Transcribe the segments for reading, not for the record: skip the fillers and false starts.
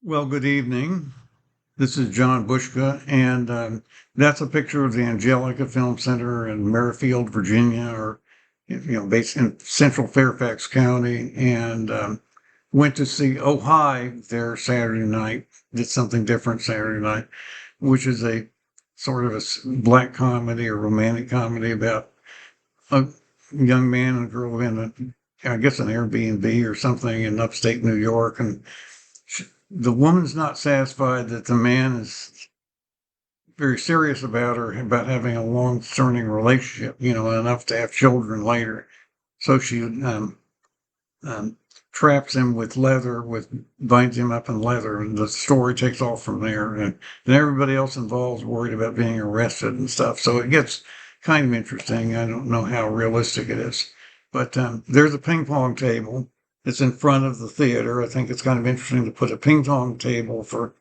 Well, good evening. This is John Bushka, and that's a picture of the Angelica Film Center in Merrifield, Virginia, or based in Central Fairfax County. And went to see Oh Hi there Saturday night. Did something different Saturday night, which is a sort of a black comedy or romantic comedy about a young man and a girl in I guess, an Airbnb or something in upstate New York, and the woman's not satisfied that the man is very serious about her, about having a long-standing relationship, enough to have children later. So she um, traps him with leather, binds him up in leather, and the story takes off from there. And everybody else involved is worried about being arrested and stuff. So it gets kind of interesting. I don't know how realistic it is, but there's a ping pong table. It's in front of the theater. I think it's kind of interesting to put a ping pong table for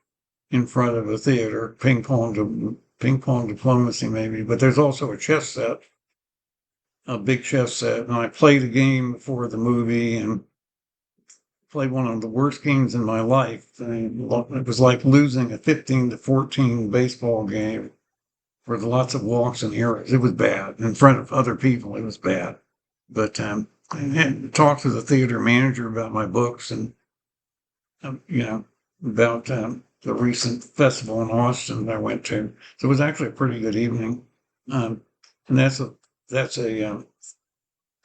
in front of a theater, ping pong diplomacy maybe. But there's also a chess set, a big chess set, and I played a game before the movie and played one of the worst games in my life. It was like losing a 15-14 baseball game with lots of walks and errors. It was bad in front of other people. It was bad. But I had to talk to the theater manager about my books and about the recent festival in Austin that I went to. So it was actually a pretty good evening. Um, and that's a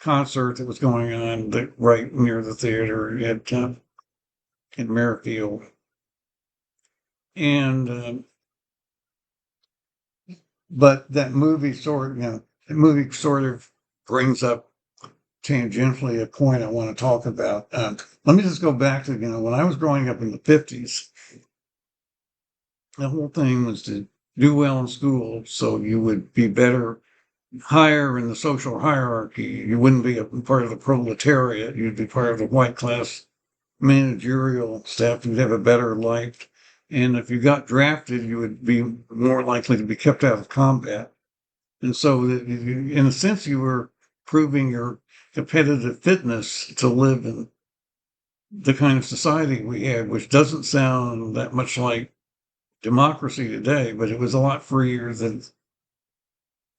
concert that was going on right near the theater in Merrifield. And but that movie sort of brings up tangentially a point I want to talk about. Let me just go back to when I was growing up in the 50s. The whole thing was to do well in school so you would be better, higher in the social hierarchy. You wouldn't be a part of the proletariat. You'd be part of the white class managerial staff. You'd have a better life. And if you got drafted, you would be more likely to be kept out of combat. And so, in a sense, you were proving your competitive fitness to live in the kind of society we had, which doesn't sound that much like democracy today, but it was a lot freer than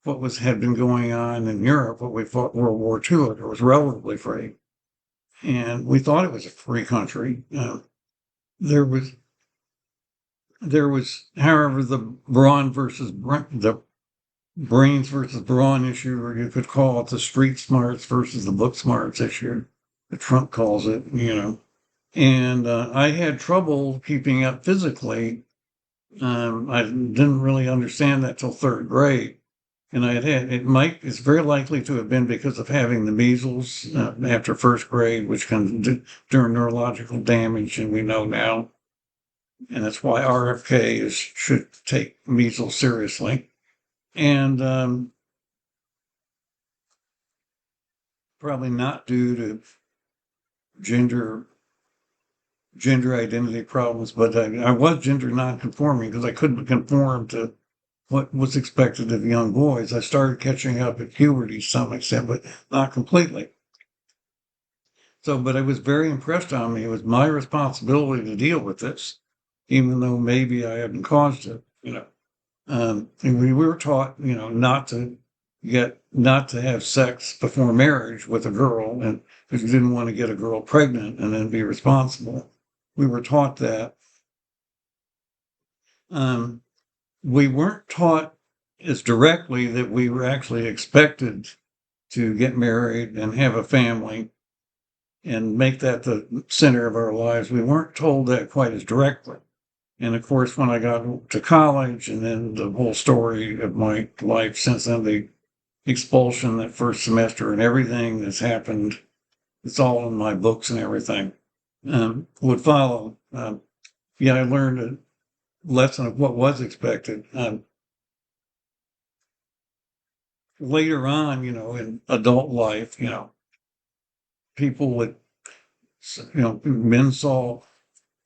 what had been going on in Europe, what we fought World War II. It was relatively free, and we thought it was a free country. There was however, the brains versus brawn issue, or you could call it the street smarts versus the book smarts issue, that Trump calls it. And I had trouble keeping up physically. I didn't really understand that till third grade. And it's very likely to have been because of having the measles after first grade, which can do neurological damage, and we know now. And that's why RFK should take measles seriously. And probably not due to gender identity problems, but I was gender non-conforming because I couldn't conform to what was expected of young boys. I started catching up at puberty to some extent, but not completely. So, but it was very impressed on me. It was my responsibility to deal with this, even though maybe I hadn't caused it. And we were taught, not to have sex before marriage with a girl, and because you didn't want to get a girl pregnant and then be responsible. We were taught that. Um, we weren't taught as directly that we were actually expected to get married and have a family and make that the center of our lives. We weren't told that quite as directly. And of course, when I got to college and then the whole story of my life since then, the expulsion that first semester and everything that's happened, it's all in my books and everything, would follow. I learned a lesson of what was expected. Later on, in adult life, people would, men saw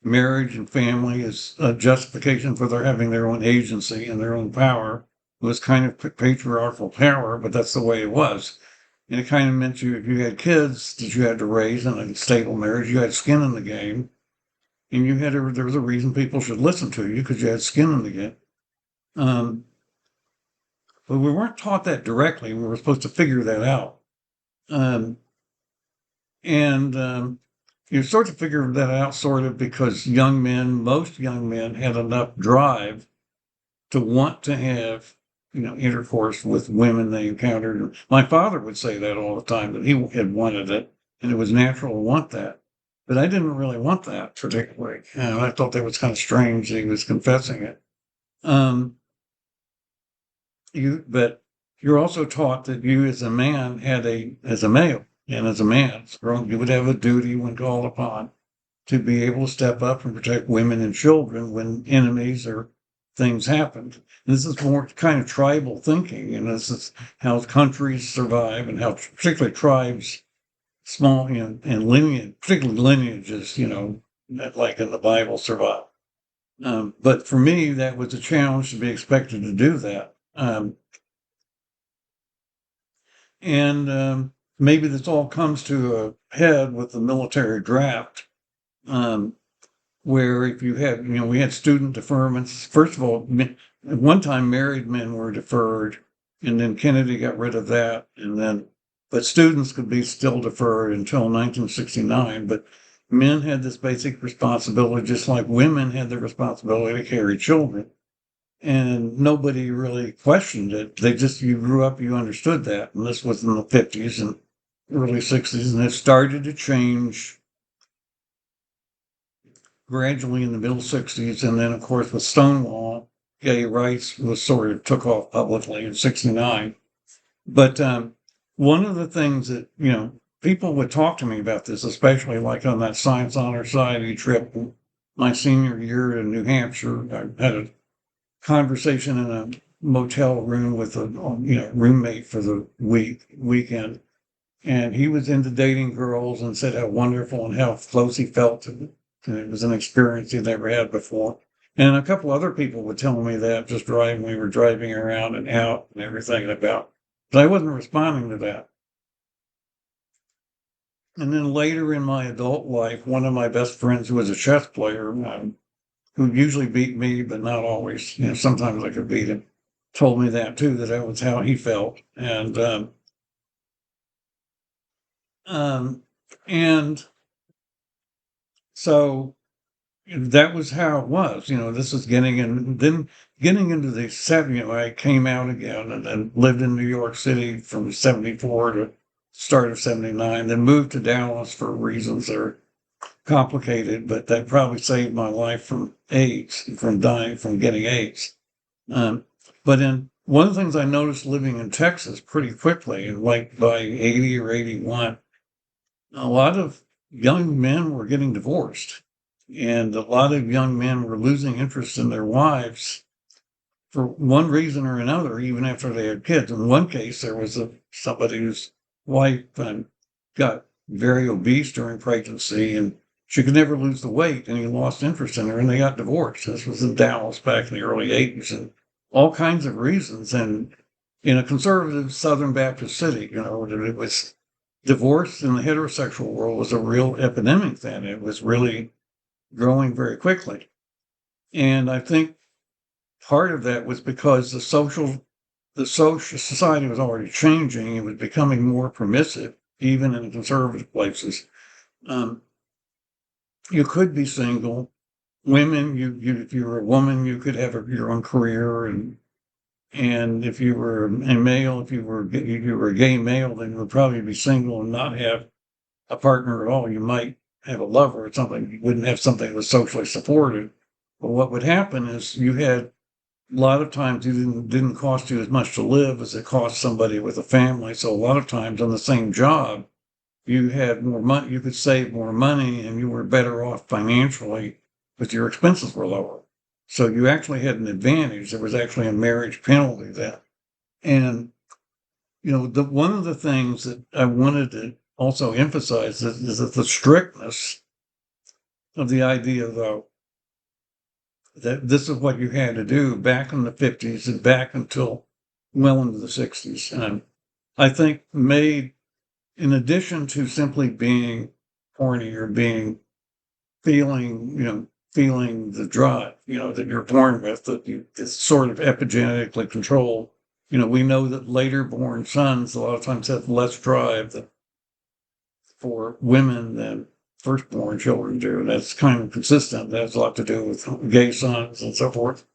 marriage and family as a justification for their having their own agency and their own power. It was kind of patriarchal power, but that's the way it was. And it kind of meant if you had kids that you had to raise in a stable marriage, you had skin in the game. and there was a reason people should listen to you because you had skin in the game. Um, but we weren't taught that directly. We were supposed to figure that out. Um, and You sort of figured that out sort of because most young men had enough drive to want to have, intercourse with women they encountered. My father would say that all the time, that he had wanted it and it was natural to want that. But I didn't really want that particularly. And I thought that was kind of strange that he was confessing it. Um, but you're also taught that you as a man as a male and as a man, you would have a duty when called upon to be able to step up and protect women and children when enemies or things happened. And this is more kind of tribal thinking, and this is how countries survive and how particularly tribes, small, and lineage, particularly lineages, like in the Bible, survive. But for me, that was a challenge to be expected to do that. And maybe this all comes to a head with the military draft. Um, where if you had, we had student deferments. First of all, at one time married men were deferred, and then Kennedy got rid of that, but students could be still deferred until 1969. But men had this basic responsibility, just like women had the responsibility to carry children. And nobody really questioned it. You grew up, you understood that. And this was in the 50s and early 60s, and it started to change gradually in the middle 60s. And then, of course, with Stonewall, gay rights was sort of took off publicly in 69. But one of the things that, people would talk to me about this, especially like on that Science Honor Society trip my senior year in New Hampshire. I had a conversation in a motel room with a roommate for the weekend, and he was into dating girls and said how wonderful and how close he felt to it. And it was an experience he'd never had before. And a couple other people were telling me that just we were driving around and out and everything about. But I wasn't responding to that. And then later in my adult life, one of my best friends who was a chess player, who usually beat me, but not always, sometimes I could beat him, told me that too, that was how he felt. And so that was how it was. This is getting into the 70s. I came out again and then lived in New York City from 74 to start of 79, then moved to Dallas for reasons that are complicated, but that probably saved my life from AIDS, from dying from getting AIDS. Um, but one of the things I noticed living in Texas pretty quickly, and like by 80 or 81, a lot of young men were getting divorced. And a lot of young men were losing interest in their wives for one reason or another, even after they had kids. In one case, there was somebody whose wife got very obese during pregnancy, and she could never lose the weight, and he lost interest in her, and they got divorced. This was in Dallas back in the early 80s, and all kinds of reasons. And in a conservative Southern Baptist city, it was divorce in the heterosexual world was a real epidemic then. It was really growing very quickly. And I think part of that was because the social society was already changing. It was becoming more permissive, even in conservative places. Um, you could be single. Women, if you were a woman, you could have your own career, and if you were a male, if you were a gay male, then you would probably be single and not have a partner at all. You might have a lover or something. You wouldn't have something that was socially supported. But what would happen is you had a lot of times it didn't cost you as much to live as it cost somebody with a family. So a lot of times on the same job, you had more money, you could save more money, and you were better off financially, but your expenses were lower. So you actually had an advantage. There was actually a marriage penalty then. And, one of the things that I wanted to also emphasize is that the strictness of the idea, though, that this is what you had to do back in the 50s and back until well into the 60s. And I think made, in addition to simply being horny or being feeling the drive, that you're born with, it's sort of epigenetically controlled. We know that later born sons a lot of times have less drive for women than firstborn children do. That's kind of consistent. That has a lot to do with gay sons and so forth.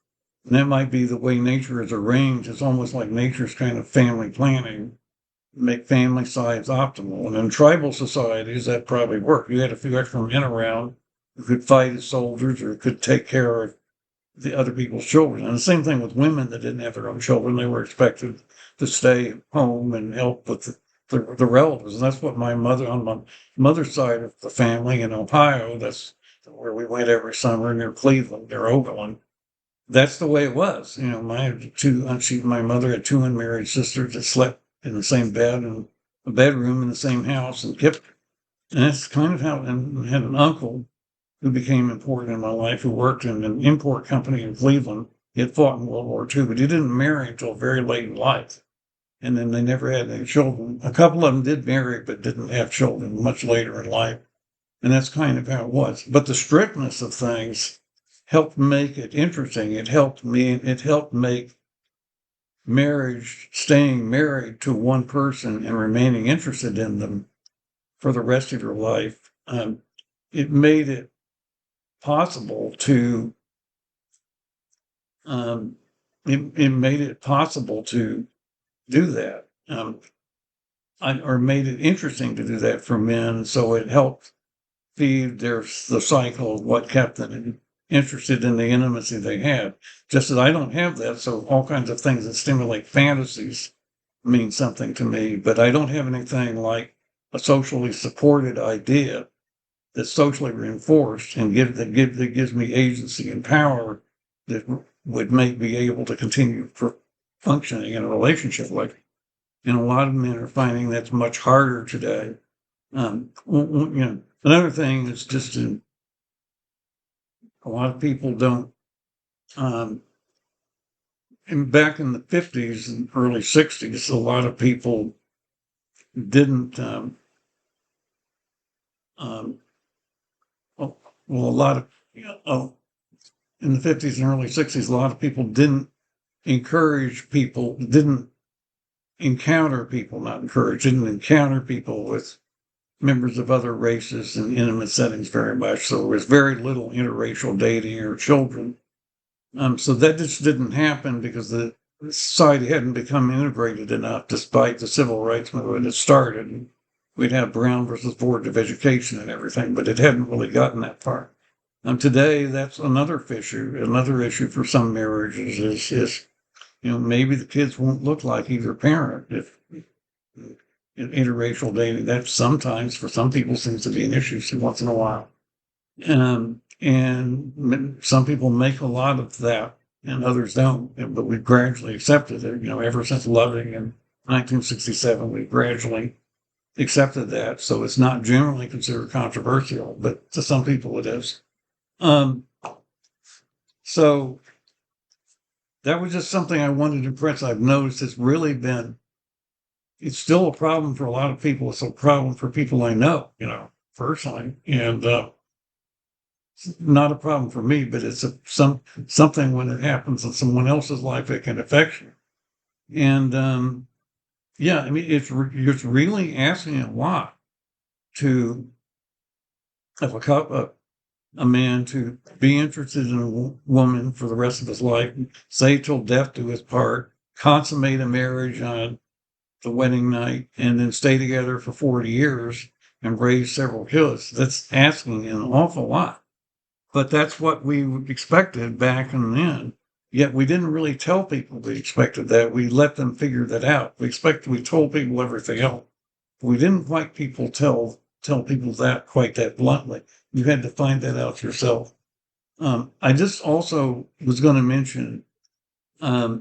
And that might be the way nature is arranged. It's almost like nature's kind of family planning, make family size optimal. And in tribal societies, that probably worked. You had a few extra men around who could fight as soldiers or could take care of the other people's children. And the same thing with women that didn't have their own children. They were expected to stay home and help with the relatives. And that's what on my mother's side of the family in Ohio, that's where we went every summer near Cleveland, near Oberlin. That's the way it was. My mother had two unmarried sisters that slept in the same bed and a bedroom in the same house and kept, and that's kind of how, and had an uncle who became important in my life, who worked in an import company in Cleveland. He had fought in World War II, but he didn't marry until very late in life. And then they never had any children. A couple of them did marry, but didn't have children much later in life. And that's kind of how it was. But the strictness of things helped make it interesting. It helped make marriage, staying married to one person and remaining interested in them for the rest of your life. It made it possible to it made it possible to do that, or made it interesting to do that for men. So it helped feed the cycle of what kept them interested in the intimacy they had. Just as I don't have that, so all kinds of things that stimulate fantasies mean something to me, but I don't have anything like a socially supported idea that's socially reinforced and that gives me agency and power that would make me able to continue functioning in a relationship like. And a lot of men are finding that's much harder today. Another thing is just a lot of people don't. And back in the 50s and early 60s, a lot of people didn't. A lot of in the 50s and early 60s, a lot of people didn't encounter people with members of other races in intimate settings very much. So there was very little interracial dating or children. So that just didn't happen because the society hadn't become integrated enough, despite the civil rights movement had started. We'd have Brown versus Board of Education and everything, but it hadn't really gotten that far. Today, that's another issue. Another issue for some marriages is maybe the kids won't look like either parent if interracial dating. That sometimes for some people seems to be an issue once in a while. And some people make a lot of that and others don't, but we've gradually accepted it. Ever since Loving in 1967, we've gradually accepted that. So it's not generally considered controversial, but to some people it is. So that was just something I wanted to impress. I've noticed it's still a problem for a lot of people. It's a problem for people I know, personally. And it's not a problem for me, but it's something when it happens in someone else's life, it can affect you. And it's really asking a lot to have a man to be interested in a woman for the rest of his life, say till death do his part, consummate a marriage on the wedding night, and then stay together for 40 years and raise several kids. That's asking an awful lot. But that's what we expected back and then. Yet we didn't really tell people we expected that. We let them figure that out. We told people everything else. We didn't quite tell people that quite that bluntly. You had to find that out yourself. I just also was going to mention, I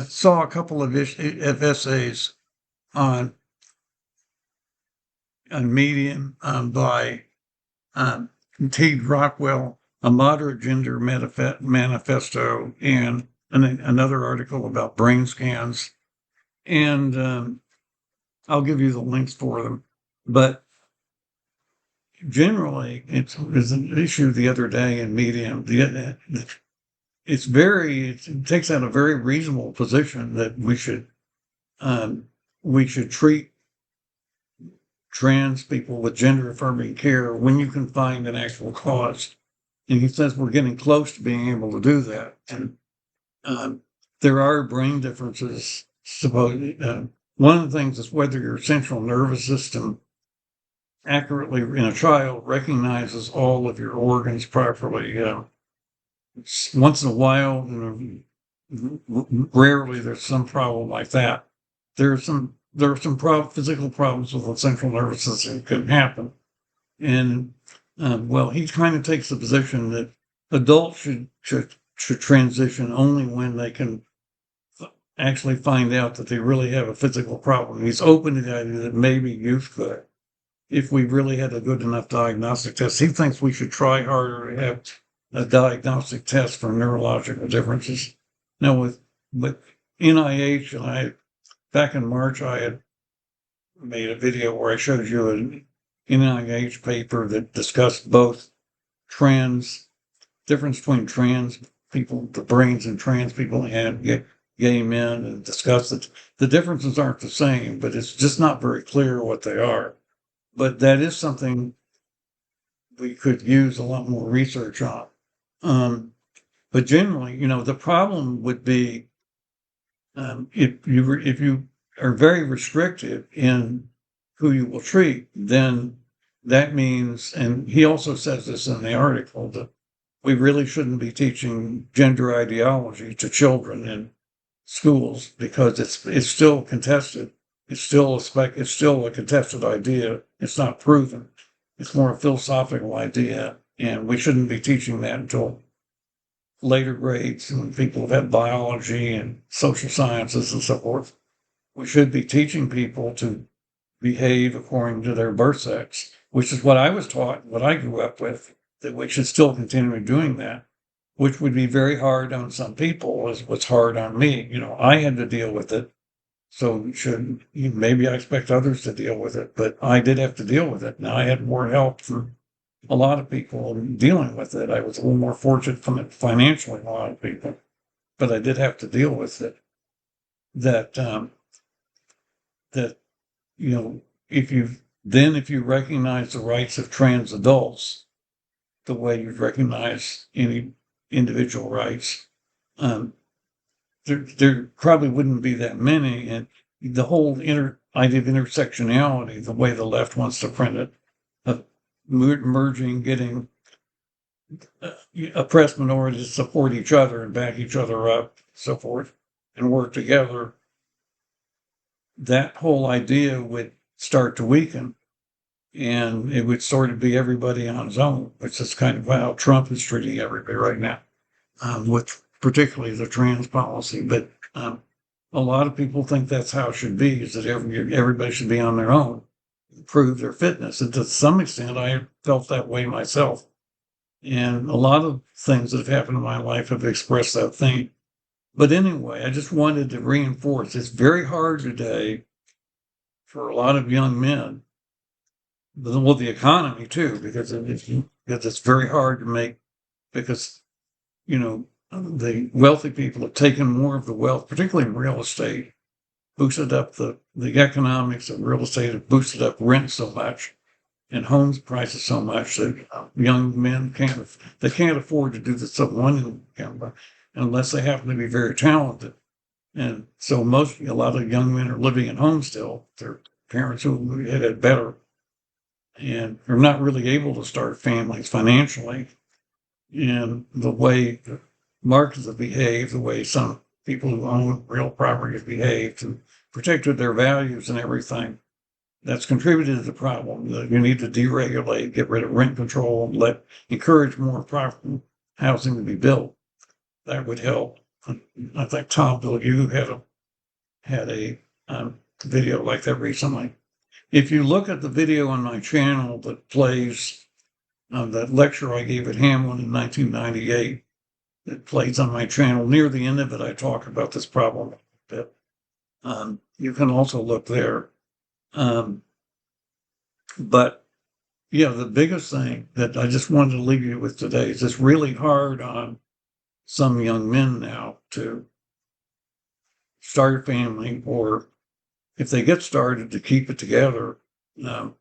saw a couple of essays on Medium by Teague Rockwell, A Moderate Gender Manifesto, and another article about brain scans. And I'll give you the links for them. But generally, it's an issue the other day in Medium. It takes out a very reasonable position that um, we should treat trans people with gender affirming care when you can find an actual cause. And he says we're getting close to being able to do that. And um, there are brain differences. Supposedly, one of the things is whether your central nervous system accurately in a child recognizes all of your organs properly. Once in a while, rarely there's some problem like that. There are some physical problems with the central nervous system that can happen, and well, he kind of takes the position that adults should transition only when they can actually find out that they really have a physical problem. He's open to the idea that maybe youth could, if we really had a good enough diagnostic test. He thinks we should try harder to have a diagnostic test for neurological differences. Now, with NIH, back in March, I had made a video where I showed you an NIH paper that discussed both difference between trans people, the brains in trans people and gay men, and discussed that the differences aren't the same, but it's just not very clear what they are. But that is something we could use a lot more research on. Um, but generally, the problem would be if you are very restrictive in who you will treat, then that means, and he also says this in the article, that we really shouldn't be teaching gender ideology to children in schools because it's still contested. It's still a contested idea. It's not proven. It's more a philosophical idea, and we shouldn't be teaching that until later grades when people have had biology and social sciences and so forth. We should be teaching people to behave according to their birth sex, which is what I was taught, what I grew up with, that we should still continue doing that, which would be very hard on some people, as what's hard on me. I had to deal with it. So maybe I expect others to deal with it, but I did have to deal with it. Now I had more help from a lot of people dealing with it. I was a little more fortunate financially than a lot of people, but I did have to deal with it. That that if you recognize the rights of trans adults the way you recognize any individual rights, there probably wouldn't be that many. And the whole idea of intersectionality, the way the left wants to print it, of merging, getting oppressed minorities to support each other and back each other up, so forth, and work together, that whole idea would start to weaken. And it would sort of be everybody on his own, which is kind of how Trump is treating everybody right now, with particularly the trans policy. But a lot of people think that's how it should be, is that everybody should be on their own, prove their fitness. And to some extent, I felt that way myself. And a lot of things that have happened in my life have expressed that thing. But anyway, I just wanted to reinforce it's very hard today for a lot of young men, well, the economy too, because it's very hard to make, because the wealthy people have taken more of the wealth, particularly in real estate, boosted up the economics of real estate, have boosted up rent so much and homes prices so much that young men can't afford to do the sub one income unless they happen to be very talented. And so a lot of young men are living at home still. Their parents who had it better and are not really able to start families financially. And the way the markets have behaved, the way some people who own real property have behaved and protected their values and everything, that's contributed to the problem. You need to deregulate, get rid of rent control, encourage more housing to be built. That would help. I think Tom Bilyeu had a video like that recently. If you look at the video on my channel that plays that lecture I gave at Hamlin in 1998, that plays on my channel, near the end of it, I talk about this problem a bit. You can also look there. But Yeah, the biggest thing that I just wanted to leave you with today is it's really hard on some young men now to start a family, or if they get started, to keep it together. Um,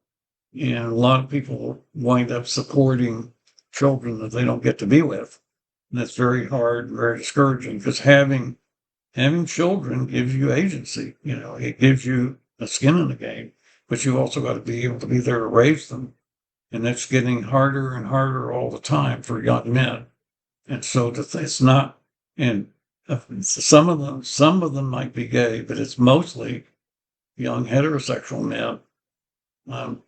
and a lot of people wind up supporting children that they don't get to be with. And that's very hard and very discouraging, because having children gives you agency. It gives you a skin in the game, but you also got to be able to be there to raise them. And that's getting harder and harder all the time for young men. And so it's not, and some of them might be gay, but it's mostly young heterosexual men. Um,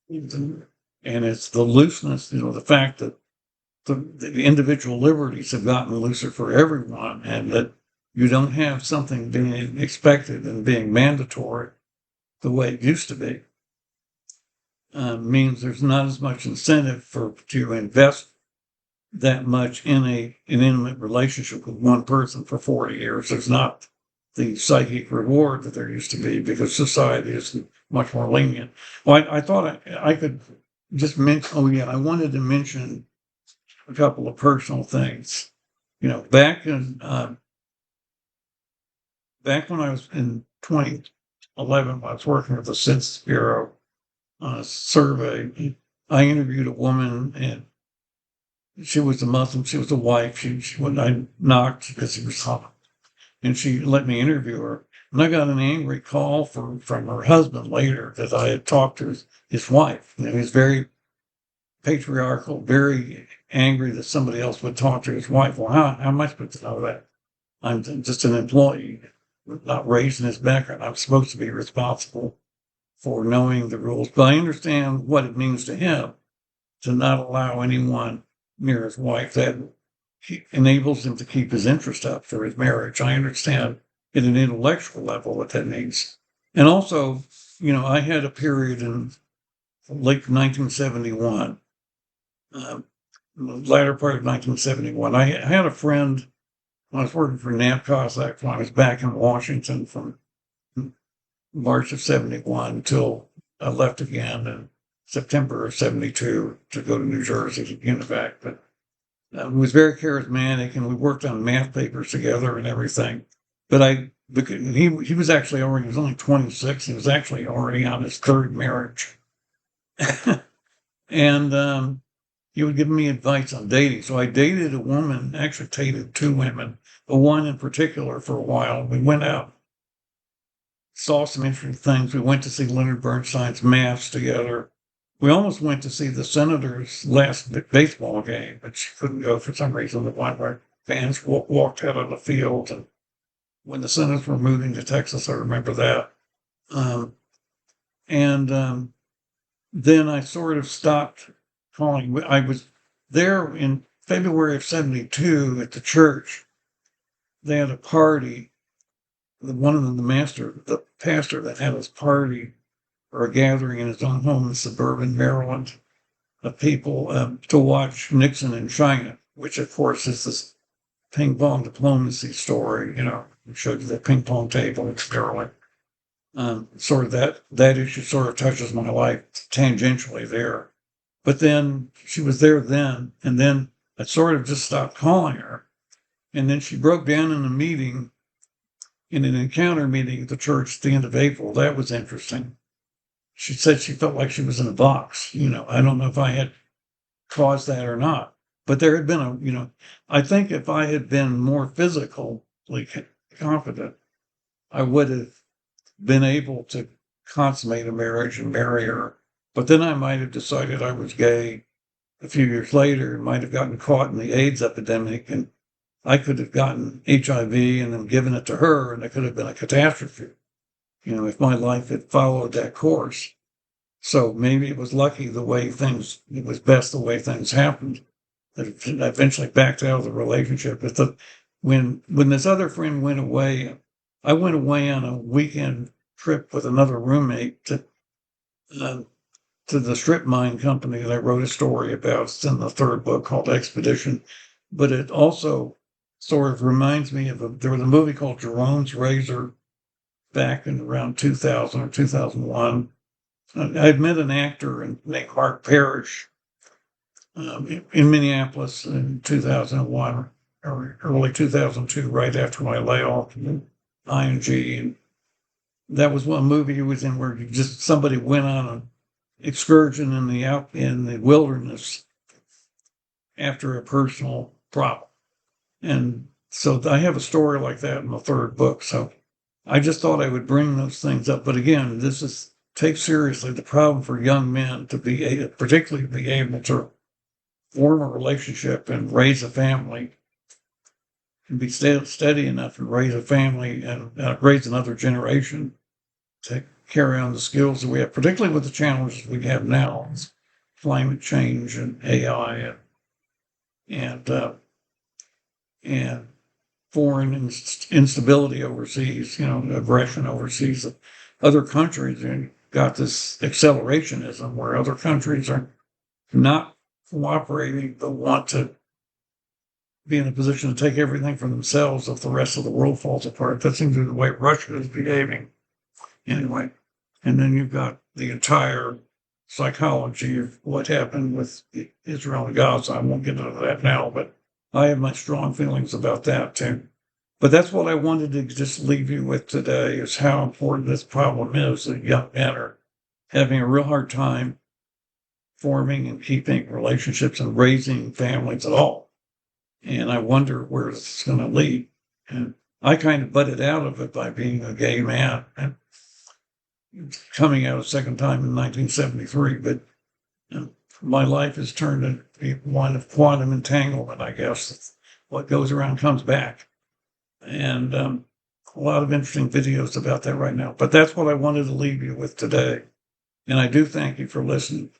and it's the looseness, the fact that the individual liberties have gotten looser for everyone, and that you don't have something being expected and being mandatory the way it used to be, means there's not as much incentive to invest that much in an intimate relationship with one person for 40 years. There's not the psychic reward that there used to be, because society is much more lenient. Well, I thought I could just mention, oh yeah, I wanted to mention a couple of personal things. Back when I was in 2011, I was working with the Census Bureau on a survey. I interviewed a woman, and she was a Muslim. She was a wife. When I knocked, because she was hot, and she let me interview her. And I got an angry call from her husband later, that I had talked to his wife. And he was very patriarchal, very angry that somebody else would talk to his wife. Well, how am I supposed to know that? I'm just an employee, not raised in his background. I'm supposed to be responsible for knowing the rules. But I understand what it means to him to not allow anyone near his wife. That enables him to keep his interest up for his marriage. I understand at an intellectual level what that means. And also, I had a period in late 1971, latter part of 1971. I had a friend when I was working for NAPCOSAC, when I was back in Washington from March of 71 until I left again in September of 72 to go to New Jersey to get back. But he was very charismatic, and we worked on math papers together and everything. But he was actually already, he was only 26. He was actually already on his third marriage. And he would give me advice on dating. So I dated a woman, actually dated two women, but one in particular for a while. We went out, saw some interesting things. We went to see Leonard Bernstein's Maths together. We almost went to see the Senators' last baseball game, but she couldn't go for some reason. The one of our fans walked out on the field, and when the Senators were moving to Texas, I remember that. And then I sort of stopped calling. I was there in February of 72 at the church. They had a party. One of them, the pastor that had his party, or a gathering in his own home in suburban Maryland, of people to watch Nixon in China, which of course is this ping pong diplomacy story. We showed you the ping pong table in Maryland. Sort of that issue sort of touches my life tangentially there. But then she was there then, and then I sort of just stopped calling her. And then she broke down in a meeting, in an encounter meeting at the church at the end of April. That was interesting. She said she felt like she was in a box. I don't know if I had caused that or not, but there had been I think if I had been more physically confident, I would have been able to consummate a marriage and marry her. But then I might have decided I was gay a few years later, and might have gotten caught in the AIDS epidemic, and I could have gotten HIV and then given it to her, and it could have been a catastrophe, if my life had followed that course. So maybe it was it was best the way things happened, that I eventually backed out of the relationship. But when this other friend went away, I went away on a weekend trip with another roommate to the strip mine company that I wrote a story about. It's in the third book, called Expedition. But it also sort of reminds me there was a movie called Jerome's Razor back in around 2000 or 2001. I'd met an actor named Mark Parrish in Minneapolis in 2001 or early 2002, right after my layoff from ING. And that was one movie he was in where just somebody went on an excursion in the wilderness after a personal problem. And so I have a story like that in the third book. So I just thought I would bring those things up. But again, this is take seriously the problem for young men to be particularly be able to form a relationship and raise a family and be steady enough and raise a family and raise another generation to carry on the skills that we have, particularly with the challenges we have now, climate change and AI and and foreign instability overseas, aggression overseas. Other countries got this accelerationism where other countries are not cooperating but want to be in a position to take everything for themselves if the rest of the world falls apart. That seems to be the way Russia is behaving anyway. And then you've got the entire psychology of what happened with Israel and Gaza. I won't get into that now, but I have my strong feelings about that too. But that's what I wanted to just leave you with today is how important this problem is that young men are having a real hard time forming and keeping relationships and raising families at all. And I wonder where this is going to lead. And I kind of butted out of it by being a gay man and coming out a second time in 1973. But my life has turned into one of quantum entanglement, I guess. What goes around comes back. And a lot of interesting videos about that right now. But that's what I wanted to leave you with today. And I do thank you for listening.